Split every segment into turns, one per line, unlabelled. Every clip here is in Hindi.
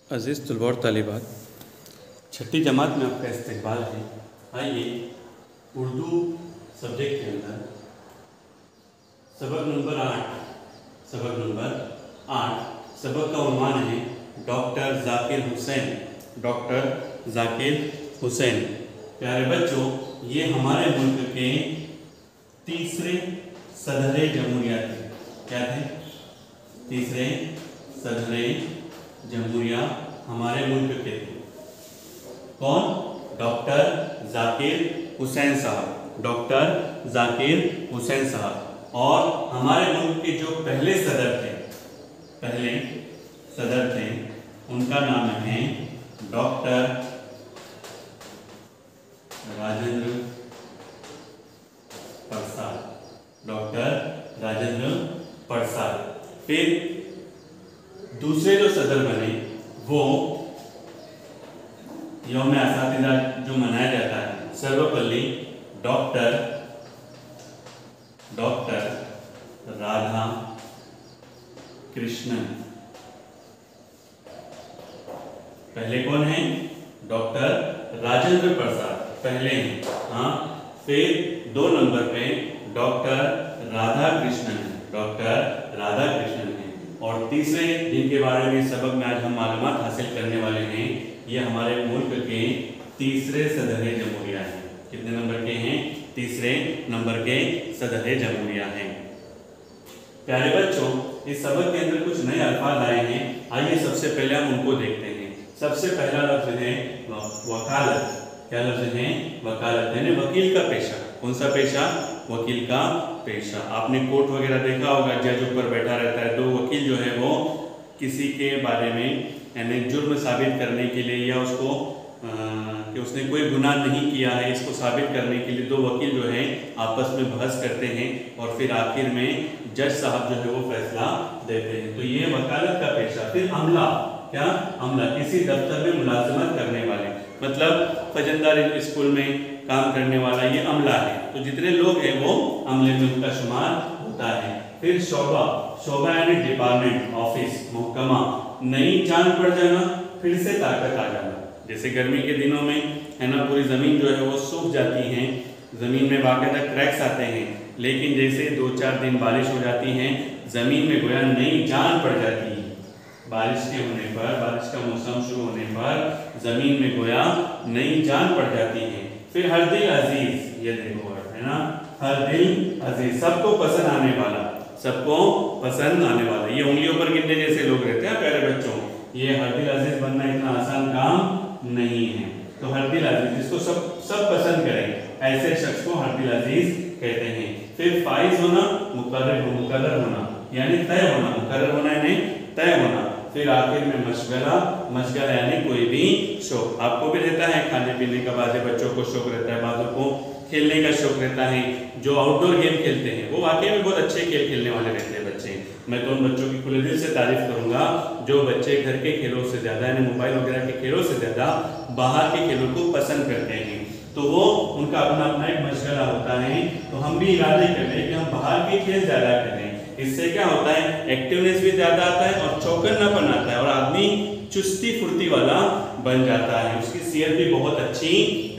अज़ीज़ तलबा और तालिबात, छठी जमात में आपका इस्तकबाल है। आइए उर्दू सब्जेक्ट के अंदर सबक नंबर 8 सबक का उन्वान है डॉक्टर ज़ाकिर हुसैन। डॉक्टर ज़ाकिर हुसैन। प्यारे बच्चों, ये हमारे मुल्क के तीसरे सदर जमहूरिया थे। क्या थे? तीसरे सदर जमहूरिया हमारे मुल्क के थे। कौन? डॉक्टर ज़ाकिर हुसैन साहब। डॉक्टर ज़ाकिर हुसैन साहब। और हमारे मुल्क के जो पहले सदर थे उनका नाम है डॉक्टर राजेंद्र प्रसाद। डॉक्टर राजेंद्र प्रसाद। फिर दूसरे जो सदर बने वो यौम असातिज़ा जो मनाया जाता है, सर्वपल्ली डॉक्टर राधा कृष्णन। पहले कौन है? डॉक्टर राजेंद्र प्रसाद पहले हैं। हाँ, फिर 2 नंबर पे डॉक्टर राधा कृष्णन है। डॉक्टर राधा कृष्णन है। और तीसरे जिनके बारे में सबक में आज हम मालूमात हासिल करने वाले हैं, ये हमारे मुल्क के तीसरे सदर जमहूरिया हैं। कितने नंबर के हैं? तीसरे नंबर के सदर जमहूरिया हैं। प्यारे बच्चों, इस सबक के अंदर कुछ नए अल्फाज आए हैं। आइए सबसे पहले हम उनको देखते हैं। सबसे पहला लफ्ज है वकालत। क्या लफ्ज है? वकालत, यानी वकील का पेशा। कौन सा पेशा? वकील का पेशा। आपने कोर्ट वगैरह देखा होगा, जज ऊपर बैठा रहता है। 2 वकील जो है वो किसी के बारे में यानी जुर्म साबित करने के लिए या उसको कि उसने कोई गुनाह नहीं किया है, इसको साबित करने के लिए 2 वकील जो हैं आपस में बहस करते हैं और फिर आखिर में जज साहब जो है वो फैसला देते हैं। तो ये वकालत का पेशा। फिर अमला। क्या? अमला, किसी दफ्तर में मुलाजमत करने वाले, मतलब फजंदार स्कूल में काम करने वाला ये अमला है। तो जितने लोग हैं वो अमले में उनका शुमार होता है। फिर शोबा यानी डिपार्टमेंट, ऑफिस, महकमा। नई जान पड़ जाना, फिर से ताकत आ जाना। जैसे गर्मी के दिनों में है ना, पूरी ज़मीन जो है वो सूख जाती है, ज़मीन में बाकायदा क्रैक्स आते हैं। लेकिन जैसे 2-4 दिन बारिश हो जाती है, ज़मीन में गोया नई जान पड़ जाती है। बारिश के होने पर, बारिश का मौसम शुरू होने पर ज़मीन में गोया नई जान पड़ जाती है। फिर हर दिल अजीज, ये देखो है ना, हर दिल अजीज, सबको पसंद आने वाला, सबको पसंद आने वाला। ये उंगलियों पर गिनने जैसे लोग रहते हैं प्यारे बच्चों। ये हर दिल अजीज बनना इतना आसान काम नहीं है। तो हर दिल अजीज, जिसको सब पसंद करें, ऐसे शख्स को हर दिल अजीज कहते हैं। फिर फाइज होना, मुकर्रर होना यानी तय होना, मुकर्रर होना यानी तय होना। फिर आखिर में मशगला यानी कोई भी शौक। आपको भी रहता है खाने पीने का, बाज़ बच्चों को शौक रहता है, बाज़ों को खेलने का शौक रहता है। जो आउटडोर गेम खेलते हैं वो वाकई में बहुत अच्छे खेल खेलने वाले रहते हैं बच्चे। मैं तो उन बच्चों की खुले दिल से तारीफ करूंगा जो बच्चे घर के खेलों से ज़्यादा यानी मोबाइल वगैरह के खेलों से ज़्यादा बाहर के खेलों को पसंद करते हैं। तो वो उनका अपना एक मशगला होता है। तो हम भी इरादे कर लें कि हम बाहर के खेल ज़्यादा करें। इससे क्या होता है? एक्टिवनेस भी ज़्यादा आता है और चौकन्नापन आता है और आदमी चुस्ती फुर्ती वाला बन जाता है, उसकी सेहत भी बहुत अच्छी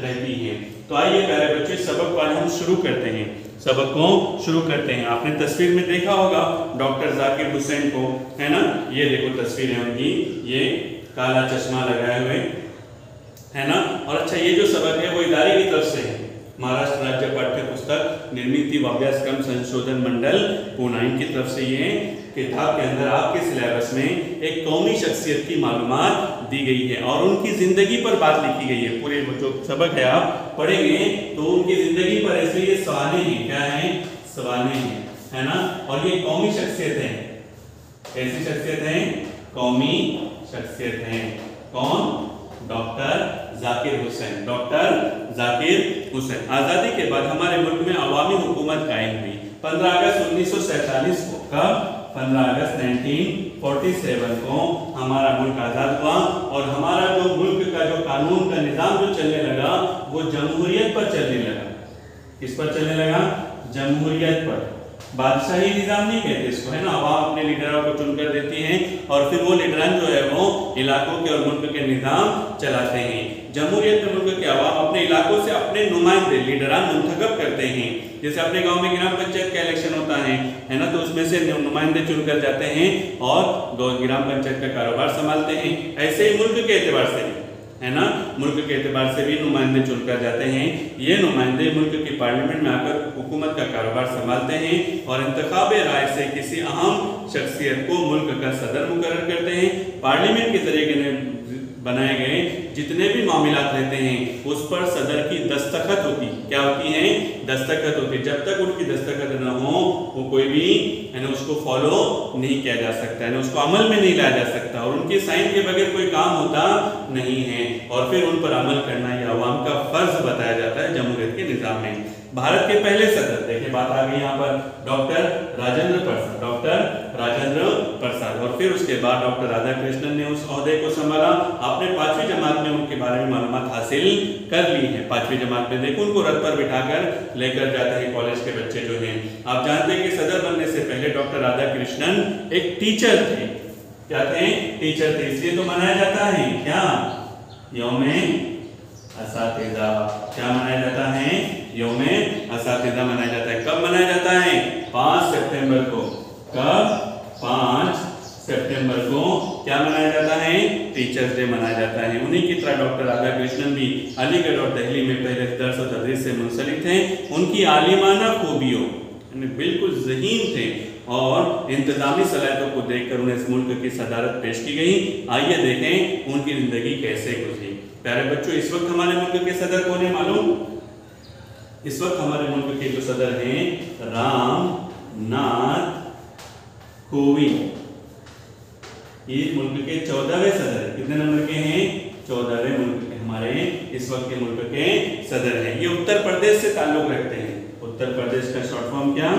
रहती है। तो आइए प्यारे बच्चों, सबक को हम शुरू करते हैं। सबक को शुरू करते हैं। आपने तस्वीर में देखा होगा डॉक्टर ज़ाकिर हुसैन को, है ना। ये देखो तस्वीर है उनकी, ये काला चश्मा लगाए हुए, है ना। और अच्छा, ये जो सबक है वो इदारे की तरफ से है। महाराष्ट्र राज्य पाठ्य पुस्तक निर्मित अभ्यासक्रम संशोधन मंडल पूना, इनकी तरफ से ये किताब के अंदर आपके सिलेबस में एक कौमी शख्सियत की मालूमात दी गई है और उनकी ज़िंदगी पर बात लिखी गई है। पूरे जो सबक है आप पढ़ेंगे तो उनकी ज़िंदगी पर ऐसे ये सवालें हैं। क्या हैं? सवालें हैं, है ना। और ये कौमी शख्सियत है। कैसी शख्सियत है? कौमी शख्सियत है। कौन? डॉक्टर ज़ाकिर हुसैन। डॉक्टर ज़ाकिर हुसैन। आज़ादी के बाद हमारे मुल्क में अवामी हुकूमत कायम हुई 15 अगस्त 1947 को। कब? 15 अगस्त 1947 को हमारा मुल्क आज़ाद हुआ और हमारा जो मुल्क का जो कानून का निज़ाम जो चलने लगा वो जमहूरियत पर चलने लगा। किस पर चलने लगा? जमहूरियत पर। बादशाही निजाम नहीं कहते इसको, है ना। आवाम अपने लीडरों को चुनकर देती हैं और फिर वो लीडरान जो है वो इलाकों के और मुल्क के निजाम चलाते हैं। जमहूरियत में मुल्क के आवाम अपने इलाकों से अपने नुमाइंदे लीडरान मुंतखब करते हैं। जैसे अपने गांव में ग्राम पंचायत का इलेक्शन होता है ना, तो उसमें से नुमाइंदे चुनकर जाते हैं और ग्राम पंचायत का कारोबार संभालते हैं। ऐसे ही मुल्क के एतबार से, है ना, मुल्क के एतबार से भी नुमाइंदे चुनकर जाते हैं। ये नुमाइंदे मुल्क की पार्लियामेंट में आकर हुकूमत का कारोबार संभालते हैं और इंतखाबे राय से किसी अहम शख्सियत को मुल्क का सदर मुकर्रर करते हैं। पार्लियामेंट के जरिए बनाए गए जितने भी मामलात रहते हैं उस पर सदर की दस्तखत होती, क्या होती है, दस्तखत होती। जब तक उनकी दस्तखत न हो वो कोई भी, है ना, उसको फॉलो नहीं किया जा सकता, है ना, उसको अमल में नहीं लाया जा सकता और उनके साइन के बगैर कोई काम होता नहीं है और फिर उन पर अमल करना यह अवाम का फर्ज बताया जाता है जमहूरियत के निज़ाम में। भारत के पहले सदर, देखिए बात आ गई यहाँ पर, डॉक्टर राजेंद्र प्रसाद, डॉक्टर राजेंद्र प्रसाद। और फिर उसके बाद डॉक्टर राधाकृष्णन ने उस ओहदे को संभाला। आपने 5वीं जमात में उनके बारे में मालूमात हासिल कर ली है। 5वीं जमात में देखो उनको रथ पर बिठाकर लेकर जाते हैं कॉलेज के बच्चे जो हैं। आप जानते हैं कि सदर बनने से पहले डॉक्टर राधाकृष्णन एक टीचर थे। क्या थे? टीचर थे। इसलिए तो मनाया जाता है क्या, यौमे असातिज़ा। क्या मनाया जाता है? यौमे असातिज़ा मनाया जाता है। कब मनाया जाता है? 5 सितंबर को। कब? 5 सितंबर को क्या मनाया जाता है? टीचर्स डे मनाया जाता है। उन्हीं की तरह डॉक्टर राधाकृष्णन भी अलीगढ़ और दिल्ली में पहले दर्स और तदरीस से मुंसलिक थे। उनकी आलिमाना खूबियों बिल्कुल ज़हीन थे और इंतजामी सलाहियतों को देखकर उन्हें इस मुल्क की सदारत पेश की गई। आइए देखें उनकी जिंदगी कैसे गुजरी। प्यारे बच्चों, इस वक्त हमारे मुल्क के सदर कौन है मालूम? इस वक्त हमारे मुल्क के जो सदर हैं राम नाथ कोविंद। ये मुल्क के 14वें सदर। कितने नंबर के हैं? 14वें मुल्क के हमारे इस वक्त के मुल्क के सदर हैं। ये उत्तर प्रदेश से ताल्लुक रखते हैं। उत्तर प्रदेश का शॉर्ट फॉर्म क्या?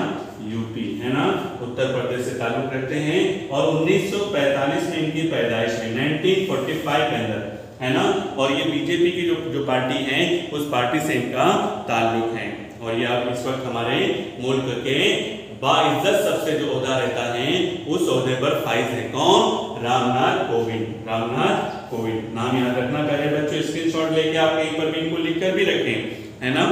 यूपी, है ना। उत्तर प्रदेश से ताल्लुक रखते हैं और 1945 में इनकी पैदाइश है, 1945 के अंदर, है ना। और ये बीजेपी की जो पार्टी है उस पार्टी से इनका ताल्लुक है। और ये आप इस वक्त हमारे मुल्क के बाइज्जत सबसे जो ओहदा रहता है उस ओहदे पर फाइज है। कौन? रामनाथ कोविंद। रामनाथ कोविंद नाम याद रखना प्यारे बच्चों। स्क्रीनशॉट लेके आप कहीं पर भी इनको लिख कर भी रखें, है ना।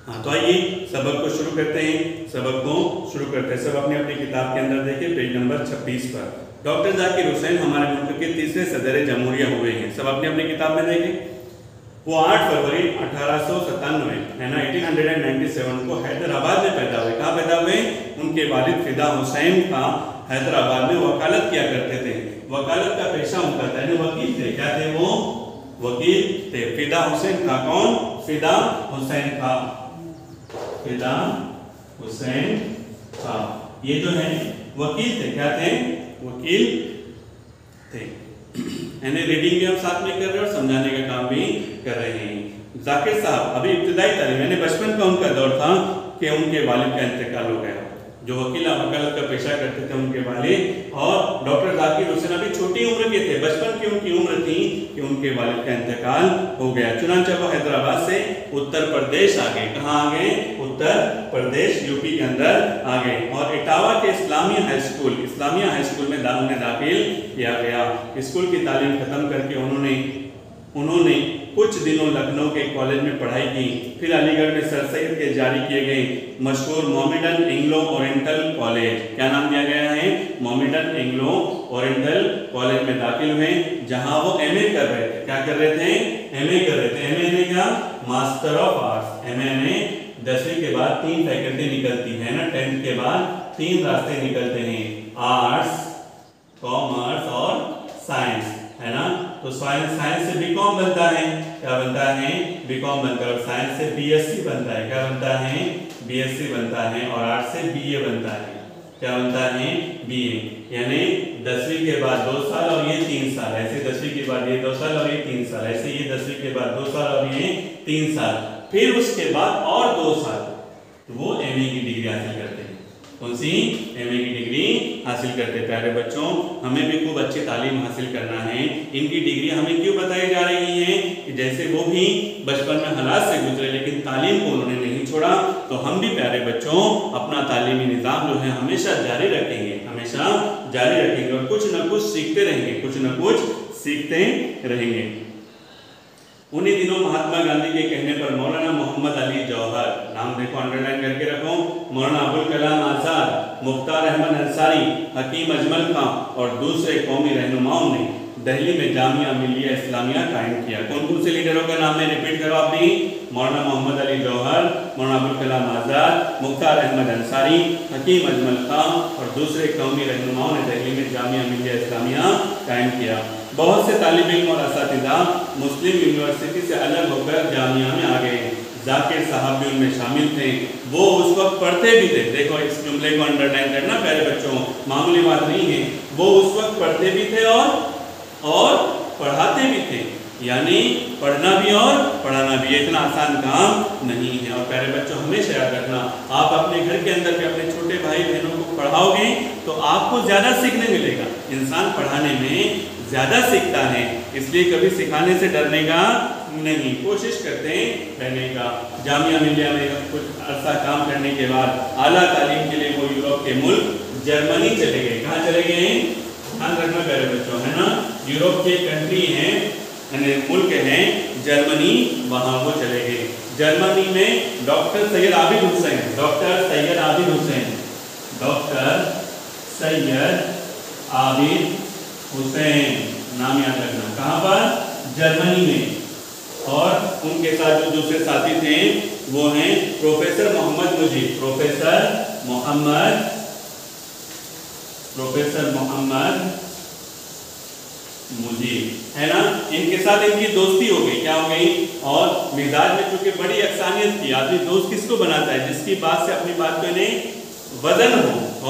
हाँ, तो आइए सबक को शुरू करते हैं। सबक को शुरू करते हैं। सब अपनी अपनी किताब के अंदर देखिए पेज नंबर 26 पर। डॉक्टर जाकिर हुसैन हमारे मुल्क के तीसरे सदर जमहूरिया हुए हैं। सब अपनी अपनी किताब में देखें। वो 8 फरवरी 1897, है ना, 1897 को हैदराबाद में पैदा हुए। कहाँ पैदा हुए? उनके वालिद फिदा हुसैन का हैदराबाद में वकालत किया करते थे। वकालत का पेशा उनका था, वकील थे। क्या थे वो? वकील थे। फिदा हुसैन का कौन? फिदा हुसैन का, फिदा हुसैन का ये जो है वकील थे। क्या थे? वकील थे। यानी रीडिंग भी हम साथ में कर रहे हैं और समझाने का काम भी कर रहे हैं। जाकिर साहब अभी इब्तिदाई तालीम, यानी बचपन का उनका दौर था कि उनके वालिद का इंतकाल हो गया। जो वकालत का पेशा करते थे उनके वालिद, और डॉक्टर जाकिर हुसैन अभी छोटी उम्र के थे। बचपन की उनकी उम्र थी कि उनके वालिद का इंतकाल हो गया। चुनांचे वो हैदराबाद से उत्तर प्रदेश आ गए। कहाँ आ गए? उत्तर प्रदेश, यूपी के अंदर आ गए। और इटावा के इस्लामिया हाई स्कूल में उन्हें दाखिल किया गया। स्कूल की तालीम खत्म करके उन्होंने कुछ दिनों लखनऊ के कॉलेज में पढ़ाई की। फिर अलीगढ़ में सर सैयद के जारी किए गए मशहूर मोमेडन एंग्लो ओरिएंटल कॉलेज, क्या नाम दिया गया है? मोमेडन एंग्लो ओरिएंटल कॉलेज में दाखिल हुए, जहां वो एमए कर रहे थे। क्या कर रहे थे? एमए कर रहे थे। एमए क्या? Master of arts. एमए में 10वीं के बाद 3 फैकल्टी निकलती है ना। 10th के बाद 3 रास्ते निकलते हैं, आर्ट्स, कॉमर्स और साइंस, है ना। तो साइंस से बीकॉम बनता है। क्या बनता है? बीकॉम बनता है। और साइंस से बीएससी बनता है। क्या बनता है? बीएससी बनता है। और आर्ट्स से बीए बनता है। क्या बनता है? बीए। यानी 10वीं के बाद 2 साल और ये 3 साल, ऐसे 10वीं के बाद ये 2 साल और ये 3 साल, ऐसे ये 10वीं के बाद 2 साल और ये 3 साल, फिर उसके बाद और 2 साल वो एमए की डिग्री हासिल करते हैं। कौन सी? एमए की डिग्री हासिल करते। प्यारे बच्चों, हमें भी खूब अच्छी तालीम हासिल करना है। इनकी डिग्री हमें क्यों बताई जा रही है कि जैसे वो भी बचपन में हालात से गुजरे लेकिन तालीम को उन्होंने नहीं छोड़ा, तो हम भी प्यारे बच्चों अपना तालीमी निज़ाम जो है हमेशा जारी रखेंगे, हमेशा जारी रखेंगे और कुछ न कुछ सीखते रहेंगे, कुछ न कुछ सीखते रहेंगे। उन्हीं दिनों महात्मा गांधी के कहने पर मौलाना मोहम्मद अली जौहर, नाम देखो अंडरलाइन करके रखो, मौलाना अबुल कलाम आजाद, मुख्तार अहमद अंसारी, हकीम अजमल खां और दूसरे कौमी रहनुमाओं ने दिल्ली में जामिया मिलिया इस्लामिया कायम किया। कौन कौन से लीडरों का नाम है रिपीट करो आप भी? मौलाना मोहम्मद अली जौहर, मौलाना अबुल कलाम आजाद, मुख्तार अहमद अंसारी, हकीम अजमल खां और दूसरे कौमी रहनुमाओं ने दिल्ली में जामिया मिलिया इस्लामिया कायम किया। बहुत से तालिब इल्म और असातिज़ा मुस्लिम यूनिवर्सिटी से अलग होकर जामिया में आ गए। जाकिर साहब भी उनमें शामिल थे। वो उस वक्त पढ़ते भी थे। देखो इस जुमले को अंडरलाइन करना प्यारे बच्चों, मामूली बात नहीं है। वो उस वक्त पढ़ते भी थे और पढ़ाते भी थे, यानी पढ़ना भी और पढ़ाना भी इतना आसान काम नहीं है। और प्यारे बच्चों हमेशा याद रखना, आप अपने घर के अंदर भी अपने छोटे भाई बहनों को पढ़ाओगे तो आपको ज़्यादा सीखने मिलेगा। इंसान पढ़ाने में ज़्यादा सीखता है, इसलिए कभी सिखाने से डरने का नहीं, कोशिश करते हैं रहने का। जामिया मिलिया में कुछ अरसा काम करने के बाद आला तालीम के लिए वो यूरोप के मुल्क जर्मनी चले गए। कहाँ चले गए? ध्यान रखना प्यारे बच्चों, है ना, यूरोप के कंट्री हैं, मुल्क हैं जर्मनी, वहाँ वो चले गए। जर्मनी में doctor Syed Abid Hussain, doctor Syed Abid Hussain, doctor Syed Abid Hussain नाम याद रखना। कहाँ पर? जर्मनी में। और उनके साथ जो दूसरे साथी थे वो हैं प्रोफेसर मोहम्मद मुजीब, प्रोफेसर मोहम्मद मुजीब, है ना। इनके साथ इनकी दोस्ती हो गई। क्या हो गई? और मिजाज में चूंकि बड़ी अक्सानियत थी, आदमी दोस्त किसको बनाता है? जिसकी बात से अपनी बात को इन्हें वजन हो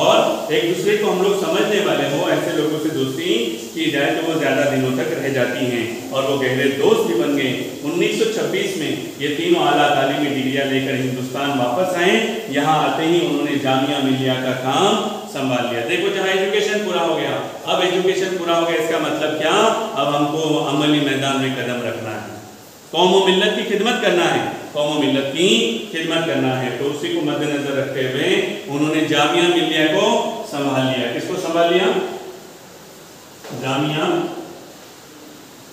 और एक दूसरे को हम लोग समझने वाले हो, ऐसे लोगों से दोस्ती की जाए तो वो ज़्यादा दिनों तक रह जाती हैं और वो गहरे दोस्त भी बन गए। 1926 में ये तीनों आला तालीमी डिग्रियाँ लेकर हिंदुस्तान वापस आए। यहाँ आते ही उन्होंने जामिया मिलिया का काम संभाल लिया। देखो जहाँ एजुकेशन पूरा हो गया, अब एजुकेशन पूरा हो गया इसका मतलब क्या? अब हमको अमली मैदान में कदम रखना है, कौम व मिल्लत की खिदमत करना है, कौम व मिल्लत की खिदमत करना है। तो उसी को मद्देनजर रखते हुए उन्होंने जामिया मिलिया को संभाल लिया। किसको संभाल लिया? जामिया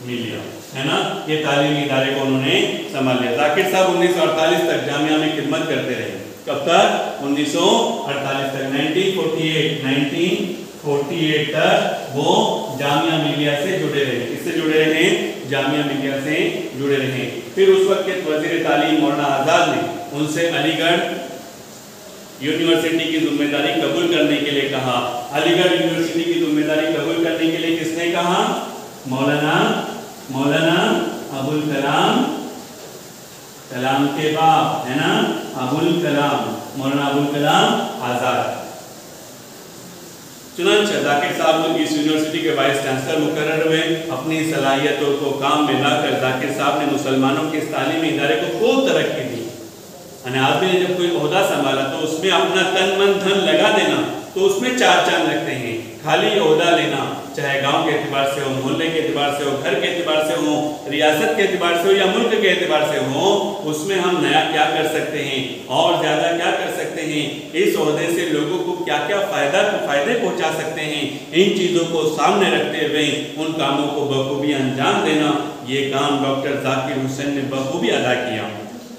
मिलिया, है ना, ये तालीमी इदारे को उन्होंने संभाल लिया। जाकिर साहब 1948 तक जामिया में खिदमत करते रहे। कब तक? 1948 तक, 1948 तक वो जामिया मिलिया से जुड़े रहे। किससे जुड़े रहे? जामिया मिलिया से जुड़े रहे। फिर उस वक्त के वजीर तालीम मौलाना आजाद ने उनसे अलीगढ़ यूनिवर्सिटी की जिम्मेदारी कबूल करने के लिए कहा। अलीगढ़ यूनिवर्सिटी की जिम्मेदारी कबूल करने के लिए किसने कहा? मौलाना अबुल कलाम के बाप, है ना, अबुल कलाम, मौलाना अबुल कलाम आजाद। चुनांचे जाकिर साहब इस यूनिवर्सिटी के वाइस चांसलर मुकर्रर हुए। अपनी सलाहियतों को काम में लाकर जाकिर साहब ने मुसलमानों के इस तालीमी इदारे को खूब तरक्की दी। आदमी ने जब कोई ओहदा संभाला तो उसमें अपना तन मन धन लगा देना, तो उसमें चार चांद लगते हैं। खाली ओहदा लेना, चाहे गांव के एतबार से हो, मोहल्ले के एतबार से हो, घर के एतबार से हो, रियासत के एतबार से हो या मुल्क के एतबार से हो, उसमें हम नया क्या कर सकते हैं और ज़्यादा क्या कर सकते हैं, इस ओहदे से लोगों को क्या क्या फ़ायदे पहुंचा सकते हैं, इन चीज़ों को सामने रखते हुए उन कामों को बखूबी अंजाम देना, ये काम डॉक्टर जाकिर हुसैन ने बखूबी अदा किया।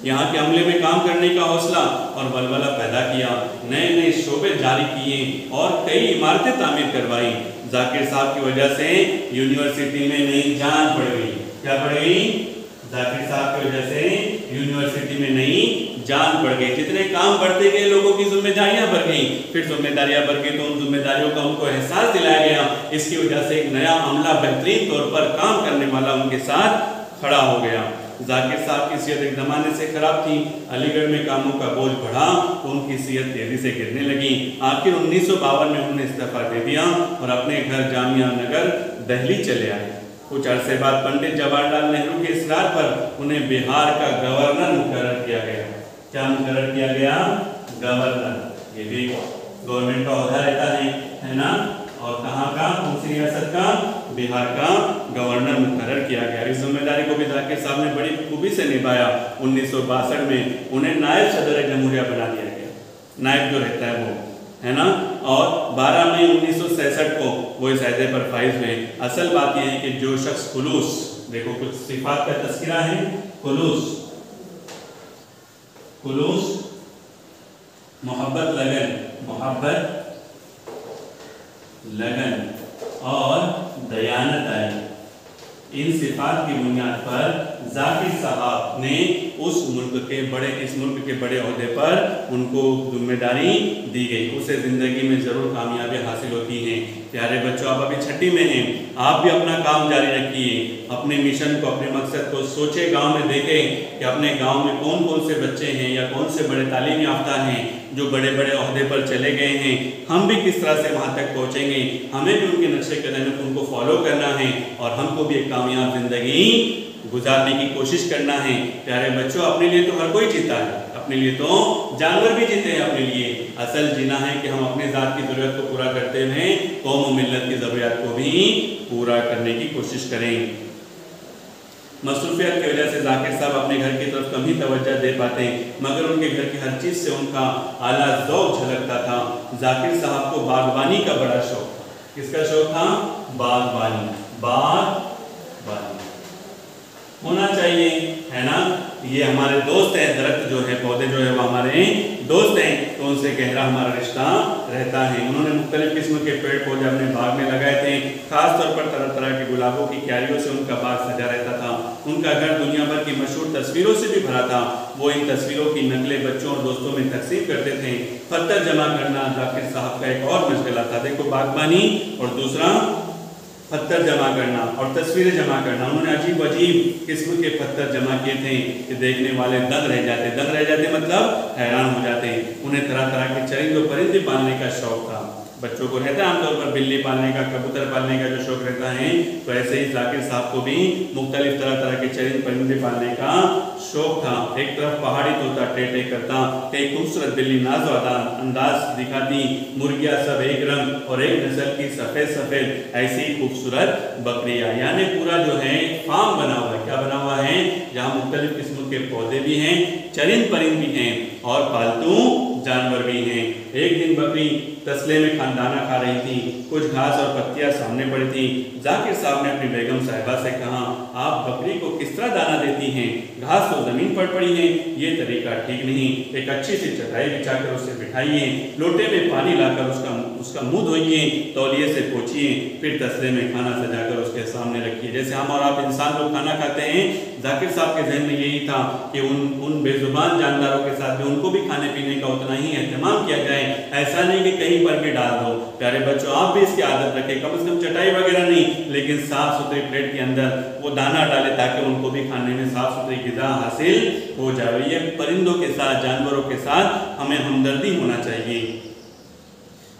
यहाँ के अमले में काम करने का हौसला और बलबला पैदा किया, नए नए शोबे जारी किए और कई इमारतें तामीर करवाई। जाकिर साहब की वजह से यूनिवर्सिटी में नई जान पड़ गई। क्या पड़ गई? जाकिर साहब की वजह से यूनिवर्सिटी में नई जान पड़ गई। जितने काम बढ़ते गए लोगों की जिम्मेदारियां बढ़ गई, फिर जिम्मेदारियां बढ़ गई तो उन जिम्मेदारियों का उनको एहसास दिलाया गया। इसकी वजह से एक नया अमला बेहतरीन तौर पर काम करने वाला उनके साथ खड़ा हो गया। जाकिर साहब की सेहत एक ज़माने से खराब थी। अलीगढ़ में कामों का बोझ बढ़ा तो उनकी सेहत तेजी से गिरने लगी। आखिर 1952 में उन्होंने इस्तीफा दे दिया और अपने घर जामिया नगर दिल्ली चले आए। कुछ अरसे बाद पंडित जवाहरलाल नेहरू के इसरार पर उन्हें बिहार का गवर्नर मुकर्रर किया गया। क्या मुकर्रर किया गया? गवर्नर। ये भी गवर्नमेंट का ओहदा रहता है ना। और कहाँ का, कौन सी रियासत का, बिहार का गवर्नर मुकर्रर किया गया। इस जिम्मेदारी को भी जाकिर साहब ने बड़ी खूबी से निभाया। 1962 में उन्हें नायब सदर जमहूरिया बना दिया गया, नायब जो रहता है वो, है ना। और 12 मई 1966 को वो इस अहदे पर फाइज हुए। असल बात यह है कि जो शख्स खुलूस, देखो कुछ सिफात का तस्करा है, खुलूस, खुलूस, मोहब्बत लगन, मोहब्बत लगन और दयानत, इन सिफात की बुनियाद पर जाकिर साहब ने उस मुल्क के बड़े, इस मुल्क के बड़े ओहदे पर उनको जिम्मेदारी दी गई। उसे ज़िंदगी में ज़रूर कामयाबी हासिल होती है। प्यारे बच्चों, आप अभी छठी में हैं, आप भी अपना काम जारी रखिए, अपने मिशन को, अपने मकसद को सोचे, गांव में देखें कि अपने गांव में कौन कौन से बच्चे हैं या कौन से बड़े तालीम याफ्ता हैं जो बड़े बड़े ओहदे पर चले गए हैं। हम भी किस तरह से वहाँ तक पहुँचेंगे, हमें भी उनके नक्शे कदम को उनको फॉलो करना है और हमको भी एक कामयाब जिंदगी गुजारने की कोशिश करना है। प्यारे बच्चों, अपने लिए तो हर कोई जीता है, अपने लिए तो जानवर भी जीते हैं अपने लिए। असल जीना है कि हम अपने ज़ात की ज़रूरत को पूरा करते हुए कौम और मिल्लत की ज़रूरियात को भी पूरा करने की कोशिश करें। मसरूफियत की वजह से जाकिर साहब अपने घर की तरफ कम ही तवज्जो दे पाते, मगर उनके घर की हर चीज़ से उनका आला ज़ौक़ झलकता था। जाकिर साहब को बागबानी का बड़ा शौक था। किसका शौक था? बागबानी, बागबानी होना चाहिए, है ना। ये हमारे दोस्त हैं, दरख्त जो है, पौधे जो है वो हमारे दोस्त हैं, तो उनसे गहरा हमारा रिश्ता रहता है। उन्होंने मुख्तलिफ किस्म के पेड़ पौधे अपने बाग में लगाए थे। खास तौर पर तरह तरह के गुलाबों की क्यारियों से उनका बाग सजा रहता था। उनका घर दुनिया भर की मशहूर तस्वीरों से भी भरा था। वो इन तस्वीरों की नकलें बच्चों और दोस्तों में तकसीम करते थे। पत्थर जमा करना जाकिर साहब का एक और मशगला था। देखो, बागबानी और दूसरा पत्थर जमा करना और तस्वीरें जमा करना। उन्होंने अजीब अजीब किस्म के पत्थर जमा किए थे कि देखने वाले दंग रह जाते मतलब हैरान हो जाते। उन्हें तरह तरह के चरिंदे परिंदे पालने का शौक था। बच्चों को रहता है आमतौर पर बिल्ली पालने का, कबूतर पालने का जो शौक रहता है, तो ऐसे ही जाकिर साहब को भी मुख्तलिफ तरह तरह के चरिंदे परिंदे पालने का शौक था। एक तरफ पहाड़ी तोता टे करता, एक खूबसूरत बिल्ली नाज़वादा अंदाज दिखाती, मुर्गियाँ सब एक रंग और एक नस्ल की सफ़ेद ऐसी खूबसूरत बकरियाँ, यानी पूरा जो है फार्म बना हुआ है। क्या बना हुआ है? जहाँ मुख्तलिफ किस्म के पौधे भी हैं, चरिंद परिंद भी हैं और पालतू जानवर भी हैं। एक दिन बकरी तसले में खानदाना खा रही थी, कुछ घास और पत्तियां सामने पड़ी थी। जाकिर साहब ने अपनी बेगम साहिबा से कहा, आप बकरी को किस तरह दाना देती हैं? घास तो जमीन पर पड़ी है, ये तरीका ठीक नहीं। एक अच्छी सी चटाई बिछाकर उसे बिठाइए, लोटे में पानी लाकर उसका मुंह धोइए, तौलिए से पोंछिए, फिर तसले में खाना सजाकर उसके सामने रखिए। जैसे हम और आप इंसान लोग खाना खाते हैं, जाकिर साहब के जहन में यही था कि उन बेजुबान जानदारों के साथ भी उनको भी खाने पीने का उतना ही एहतमाम किया जाए। ऐसा नहीं कि कहीं पर भी डाल दो। प्यारे बच्चों, आप भी इसकी आदत रखें, कम से कम चटाई वगैरह नहीं, लेकिन साफ सुथरी प्लेट के अंदर वो दाना डाले ताकि उनको भी खाने में साफ सुथरी ग़िज़ा हासिल हो जाए। ये परिंदों के साथ, जानवरों के साथ हमें हमदर्दी होना चाहिए।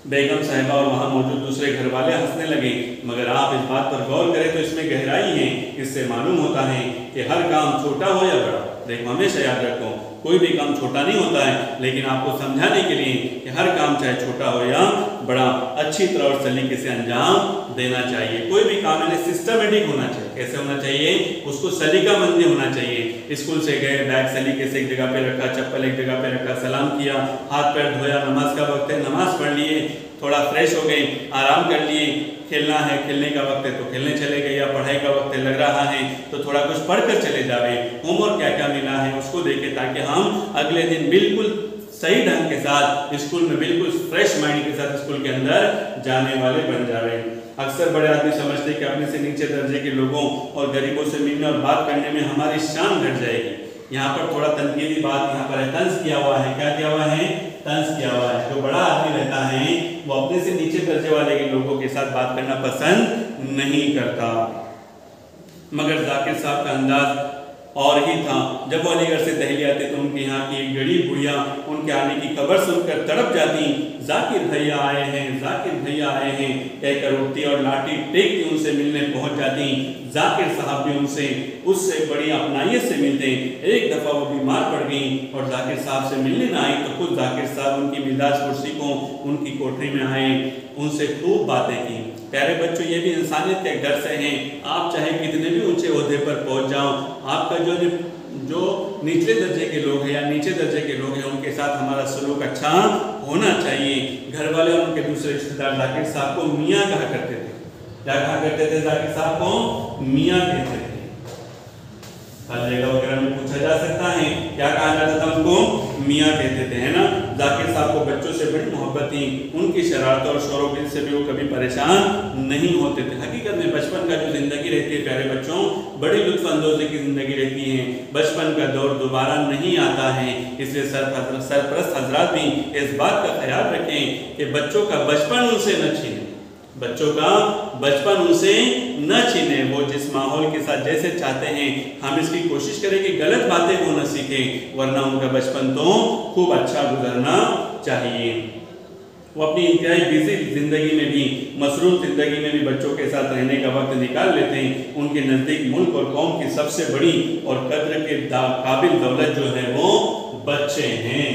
बेगम साहिबा और वहाँ मौजूद दूसरे घर वाले हंसने लगे, मगर आप इस बात पर गौर करें तो इसमें गहराई है। इससे मालूम होता है कि हर काम छोटा हो या बड़ा, देखो हमेशा याद रखो, कोई भी काम छोटा नहीं होता है, लेकिन आपको समझाने के लिए कि हर काम चाहे छोटा हो या बड़ा, अच्छी तरह और सलीके से अंजाम देना चाहिए। कोई भी काम है सिस्टमेटिक होना चाहिए। कैसे होना चाहिए? उसको सलीकामंदी होना चाहिए। स्कूल से गए, बैग सलीके से एक जगह पे रखा, चप्पल एक जगह पे रखा, सलाम किया, हाथ पैर धोया, नमाज का वक्त है नमाज पढ़ लिए, थोड़ा फ्रेश हो गए, आराम कर लिए, खेलना है खेलने का वक्त है तो खेलने चले गए, या पढ़ाई का वक्त है लग रहा है तो थोड़ा कुछ पढ़कर चले जावे, होमवर्क क्या क्या मिला है उसको देखें, ताकि हम अगले दिन बिल्कुल सही ढंग के साथ स्कूल में बिल्कुल फ्रेश माइंड के साथ स्कूल के अंदर जाने वाले बन जावे। अक्सर बड़े आदमी समझते हैं कि अपने से नीचे दर्जे के लोगों और गरीबों से मिलने और बात करने में हमारी शान घट जाएगी। यहाँ पर थोड़ा तनकीदी बात यहाँ पर है, तंज किया हुआ है। क्या किया हुआ है? तंज किया हुआ है। जो बड़ा आदमी रहता है वो अपने से नीचे दर्जे वाले के लोगों के साथ बात करना पसंद नहीं करता। मगर जाकिर साहब का अंदाज और ही था। जब वो अलीगढ़ से दिल्ली आते तो उनके यहाँ की एक गरीब बुढ़िया उनके आने की खबर सुनकर तड़प जाती। जाकिर भैया आए हैं, जाकिर भैया आए हैं कहकर उठती और लाठी टेकती उनसे मिलने पहुंच जाती। जाकिर साहब भी उनसे उससे बड़ी अपनाइयत से मिलते। एक दफ़ा वो बीमार पड़ गई और जाकिर साहब से मिलने न आई तो खुद जाकिर साहब उनकी मिजाज कुर्सी को उनकी कोठरी में आए, उनसे खूब बातें की। प्यारे बच्चों, ये भी इंसानियत के घर से हैं। आप चाहे कितने भी ऊंचे ओहदे पर पहुंच जाओ, आपका जो निचले दर्जे के लोग हैं या नीचे दर्जे के लोग हैं उनके साथ हमारा सलूक अच्छा होना चाहिए। घर वाले और उनके दूसरे रिश्तेदार जाकिर साहब को मियाँ कहा करते थे। क्या कहा करते थे? जाकिर साहब को मियाँ कहते थे। हर जगह वगैरह में पूछा जा सकता है क्या कहा जाता था उनको? मियाँ कहते थे, है ना। जाकिर साहब को बच्चों से बड़ी मोहब्बत थी। उनकी शरारत और शोर से भी वो कभी परेशान नहीं होते थे। हकीकत में बचपन का जो जिंदगी रहती है प्यारे बच्चों, बड़ी लुत्फअंदोज़ी की जिंदगी रहती है। बचपन का दौर दोबारा नहीं आता है, इसलिए सरपरस्त हजरात भी इस बात का ख्याल रखें कि बच्चों का बचपन उनसे न छीने, बच्चों का बचपन उनसे न छीने। वो जिस माहौल के साथ जैसे चाहते हैं हम इसकी कोशिश करें कि गलत बातें वो न सीखें, वरना उनका बचपन तो खूब अच्छा गुजरना चाहिए। वो अपनी इंतहाई बिजी जिंदगी में भी, मसरूफ जिंदगी में भी बच्चों के साथ रहने का वक्त निकाल लेते हैं। उनके नज़दीक मुल्क और कौम की सबसे बड़ी और कद्र के काबिल दौलत जो है वो बच्चे हैं।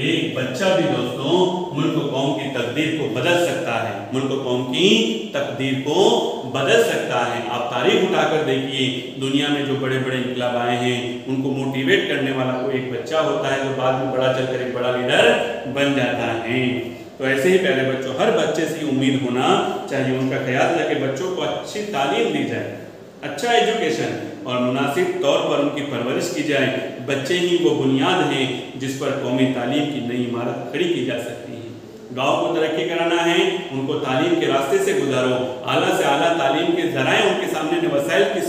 एक बच्चा भी दोस्तों मुल्क और कौम की तकदीर को बदल सकता है, मुल्क और कौम की तकदीर को बदल सकता है। आप तारीख उठाकर देखिए, दुनिया में जो बड़े बड़े इनकलाब आए हैं उनको मोटिवेट करने वाला कोई एक बच्चा होता है जो बाद में बड़ा चलकर एक बड़ा लीडर बन जाता है। तो ऐसे ही प्यारे बच्चों, हर बच्चे से उम्मीद होना चाहिए, उनका ख्याल रखें बच्चों को अच्छी तालीम दी जाए, अच्छा एजुकेशन और मुनासिब तौर पर उनकी परवरिश की जाए। बच्चे ही वो बुनियाद हैं जिस पर कौमी तालीम की नई इमारत खड़ी की जा सकती है। गांव को तरक्की कराना है, उनको तालीम के रास्ते से गुजारो, आला से आला तालीम के जराए उनके सामने वसाइल की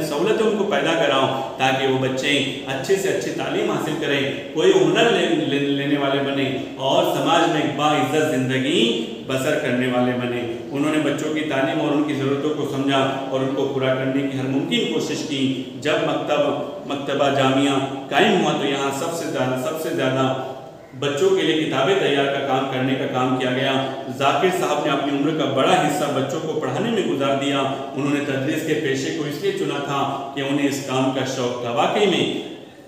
सहूलतें उनको पैदा कराओ ताकि वो बच्चे अच्छे से अच्छी तालीम हासिल करें, कोई हुनर लेने वाले बने और समाज में बाइज्जत जिंदगी बसर करने वाले बने। उन्होंने बच्चों की तालीम और उनकी ज़रूरतों को समझा और उनको पूरा करने की हर मुमकिन कोशिश की। जब मकतबा जामिया कायम हुआ तो यहाँ सबसे ज़्यादा बच्चों के लिए किताबें तैयार का काम करने का काम किया गया। जाकिर साहब ने अपनी उम्र का बड़ा हिस्सा बच्चों को पढ़ाने में गुजार दिया। उन्होंने तदरीस के पेशे को इसलिए चुना था कि उन्हें इस काम का शौक था। वाकई में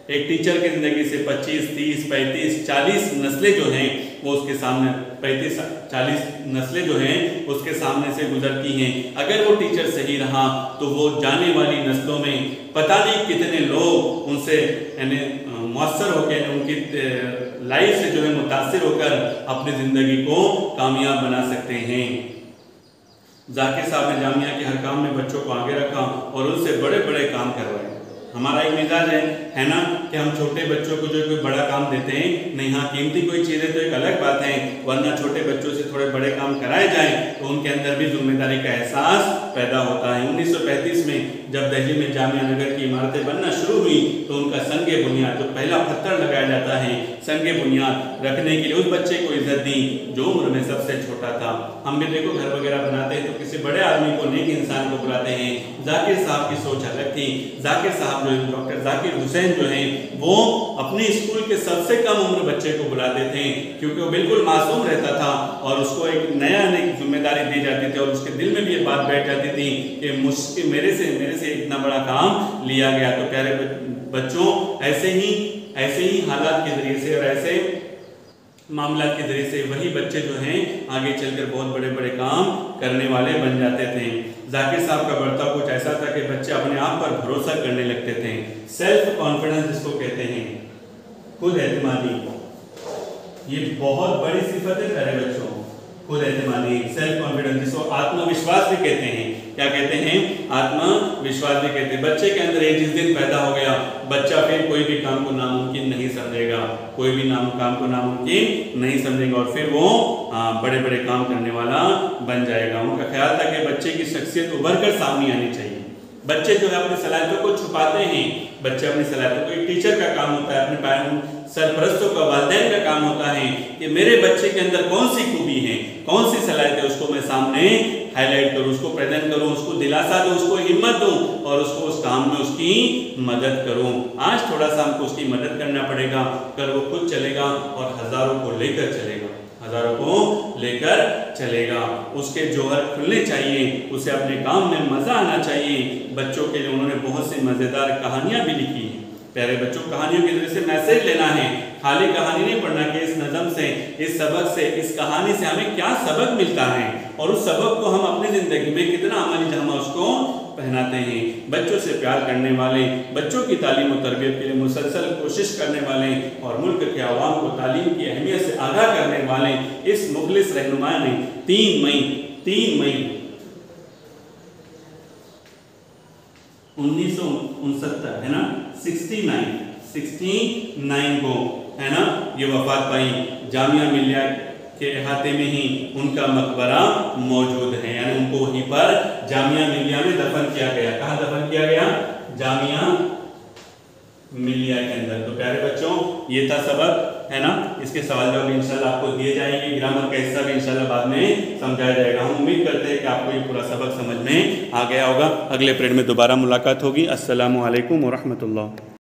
एक टीचर की ज़िंदगी से 25, 30, 35, 40 नस्लें जो हैं वो उसके सामने 35-40 नस्लें जो हैं उसके सामने से गुजरती हैं। अगर वो टीचर सही रहा तो वो जाने वाली नस्लों में पता नहीं कितने लोग उनसे यानी मुअस्सर होकर उनकी लाइफ से जो है मुतासिर होकर अपनी ज़िंदगी को कामयाब बना सकते हैं। जाकिर साहब ने जामिया के हर काम में बच्चों को आगे रखा और उनसे बड़े बड़े काम करवाए। हमारा एक मिजाज है ना कि हम छोटे बच्चों को जो कोई बड़ा काम देते हैं, नहीं हाँ कीमती कोई चीज़ें तो एक अलग बात है, वरना छोटे बच्चों से थोड़े बड़े काम कराए जाएं तो उनके अंदर भी जिम्मेदारी का एहसास पैदा होता है। 1935 में जब दिल्ली में जामिया नगर की इमारतें बनना शुरू हुई तो उनका संगे बुनियाद, जो पहला पत्थर लगाया जाता है संगे बुनियाद रखने के लिए उस बच्चे को इज्जत दी जो उम्र में सबसे छोटा था। हम भी देखो घर वगैरह बनाते हैं तो किसी बड़े आदमी को, नेक इंसान को बुलाते हैं। जाकिर साहब की सोच अलग थी। जाकिर साहब जो डॉक्टर जाकिर हुसैन जो हैं वो अपने स्कूल के सबसे कम उम्र बच्चे को बुलाते थे क्योंकि वो बिल्कुल मासूम रहता था और उसको एक नया जिम्मेदारी दी जाती थी और उसके दिल में भी ये बात बैठ जाती थी कि मेरे से इतना बड़ा काम लिया गया। तो प्यारे बच्चों, ऐसे ही हालात के जरिए से और ऐसे मामलात के जरिए से वही बच्चे जो हैं आगे चलकर बहुत बड़े बड़े काम करने वाले बन जाते थे। जाकिर साहब का बर्ताव कुछ ऐसा था कि बच्चे अपने आप पर भरोसा करने लगते थे। सेल्फ कॉन्फिडेंस जिसको कहते हैं, खुद एतमादी, ये बहुत बड़ी सिफत है प्यारे बच्चों। खुद एतमादी, सेल्फ कॉन्फिडेंस, जिसको आत्मविश्वास भी कहते हैं। क्या कहते हैं? आत्मविश्वास भी कहते हैं। बच्चे के अंदर एक जिस दिन पैदा हो गया, बच्चा फिर कोई भी काम को नामुमकिन नहीं समझेगा, कोई भी काम को नामुमकिन नहीं समझेगा और फिर वो बड़े बड़े काम करने वाला बन जाएगा। उनका ख्याल था कि बच्चे की शख्सियत उभर कर सामने आनी चाहिए। बच्चे जो है अपनी सलाहियतों को छुपाते हैं। बच्चे अपनी सलाहियतों को, एक टीचर का काम होता है, अपने सरपरस्तों का, वालिदैन का काम होता है कि मेरे बच्चे के अंदर कौन सी खूबी है, कौन सी सलाहियत है, उसको मैं सामने हाईलाइट करूँ, उसको प्रेजेंट करूँ, उसको दिलासा दूँ, उसको हिम्मत दूँ और उसको उस काम में उसकी मदद करूँ। आज थोड़ा सा हमको उसकी मदद करना पड़ेगा, कल वो खुद चलेगा और हजारों को लेकर चलेगा, हजारों को लेकर चलेगा। उसके जौहर खुलने चाहिए, उसे अपने काम में मजा आना चाहिए। बच्चों के लिए उन्होंने बहुत सी मजेदार कहानियां भी लिखी हैं। प्यारे बच्चों, कहानियों के जरिए से मैसेज लेना है, खाली कहानी नहीं पढ़ना कि इस नज़म से, इस सबक से, इस कहानी से हमें क्या सबक मिलता है और उस सबक को हम अपनी जिंदगी में कितना अमली जामा उसको पहनाते हैं। बच्चों से प्यार करने वाले, बच्चों की तालीम और तरबियत के लिए मुसलसल कोशिश करने वाले और मुल्क के अवाम को तालीम की अहमियत से आगाह करने वाले इस मुखलिस रहनुमा ने 3 मई 1969 है ना, 69 को है ना ये वफात पाई। जामिया मिलिया के अहाते में ही उनका मकबरा मौजूद है, यानी उनको वहीं पर जामिया मिलिया में दफन किया गया। कहाँ दफन किया गया? जामिया मिलिया के अंदर। तो प्यारे बच्चों, ये था सबक, है ना। इसके सवाल जवाब इंशाल्लाह आपको दिए जाएंगे, ग्रामर का हिस्सा भी इंशाल्लाह बाद में समझाया जाएगा। हम उम्मीद करते हैं कि आपको ये पूरा सबक समझ में आ गया होगा। अगले पीरियड में दोबारा मुलाकात होगी। अस्सलामु अलैकुम व रहमतुल्लाह।